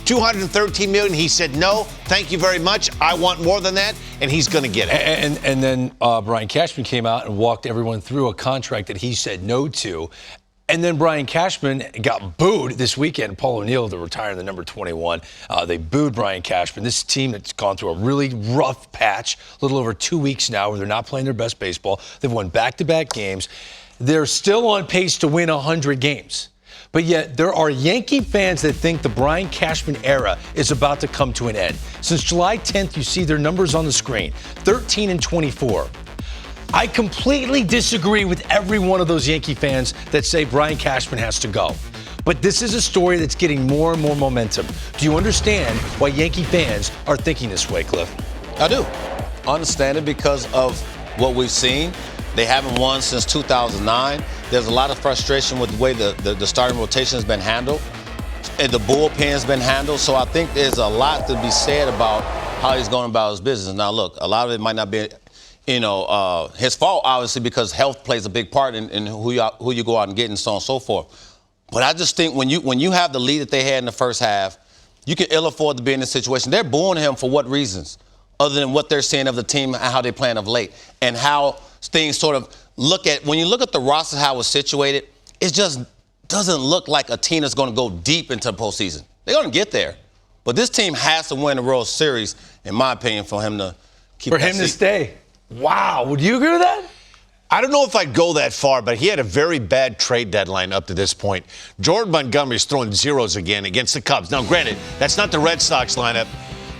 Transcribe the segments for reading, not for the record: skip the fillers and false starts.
$213 million. He said, no, thank you very much. I want more than that, and he's going to get it. And then Brian Cashman came out and walked everyone through a contract that he said no to. And then Brian Cashman got booed this weekend. Paul O'Neill, the retiring the number 21, they booed Brian Cashman. This team that's gone through a really rough patch, a little over 2 weeks now, where they're not playing their best baseball. They've won back-to-back games. They're still on pace to win 100 games. But yet there are Yankee fans that think the Brian Cashman era is about to come to an end. Since July 10th, you see their numbers on the screen, 13-24. I completely disagree with every one of those Yankee fans that say Brian Cashman has to go. But this is a story that's getting more and more momentum. Do you understand why Yankee fans are thinking this way, Cliff? I do. Understand it because of what we've seen. They haven't won since 2009. There's a lot of frustration with the way the starting rotation has been handled and the bullpen's been handled. So I think there's a lot to be said about how he's going about his business. Now, look, a lot of it might not be his fault, obviously, because health plays a big part in who you go out and get and so on and so forth. But I just think when you have the lead that they had in the first half, you can ill afford to be in this situation. They're booing him for what reasons, other than what they're seeing of the team and how they're playing of late, and how things sort of when you look at the roster, how it's situated, it just doesn't look like a team that's going to go deep into the postseason. They're going to get there. But this team has to win the World Series, in my opinion, for him to keep For him to stay. Wow. Would you agree with that? I don't know if I'd go that far, but he had a very bad trade deadline up to this point. Jordan Montgomery's throwing zeros again against the Cubs. Now, granted, that's not the Red Sox lineup.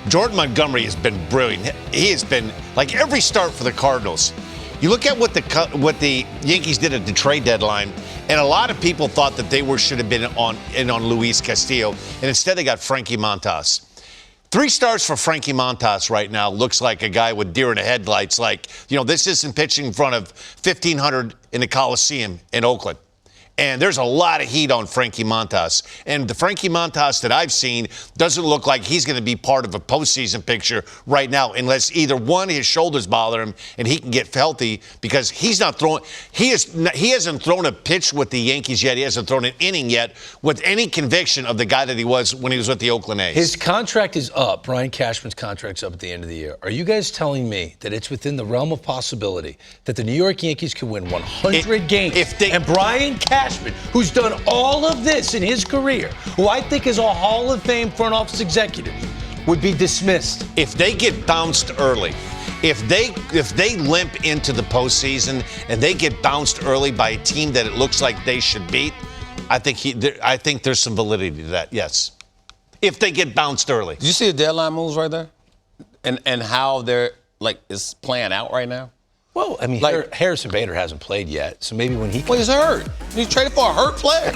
Jordan Montgomery has been brilliant. He has been, like every start for the Cardinals. You look at what the Yankees did at the trade deadline, and a lot of people thought that they should have been on Luis Castillo, and instead they got Frankie Montas. 3 stars for Frankie Montas right now looks like a guy with deer in the headlights. Like, this isn't pitching in front of 1,500 in the Coliseum in Oakland. And there's a lot of heat on Frankie Montas. And the Frankie Montas that I've seen doesn't look like he's going to be part of a postseason picture right now, unless either one, his shoulders bother him and he can get healthy, because he's not throwing. He hasn't thrown a pitch with the Yankees yet. He hasn't thrown an inning yet with any conviction of the guy that he was when he was with the Oakland A's. His contract is up. Brian Cashman's contract's up at the end of the year. Are you guys telling me that it's within the realm of possibility that the New York Yankees could win 100 games and Brian Cashman, who's done all of this in his career, who I think is a Hall of Fame front office executive, would be dismissed? If they get bounced early, if they limp into the postseason and they get bounced early by a team that it looks like they should beat, I think there's some validity to that. Yes, if they get bounced early. Did you see the deadline moves right there, and how they're it's playing out right now? Well, I mean, Harrison Bader hasn't played yet, so maybe when he... Well, he's hurt. He's traded for a hurt player.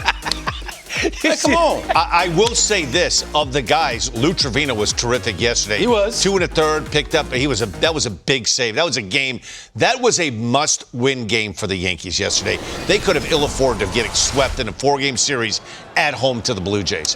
Come on. I will say this. Of the guys, Lou Trevino was terrific yesterday. He was. 2 1/3, picked up. That was a big save. That was a game. That was a must-win game for the Yankees yesterday. They could have ill afforded of getting swept in a 4-game series at home to the Blue Jays.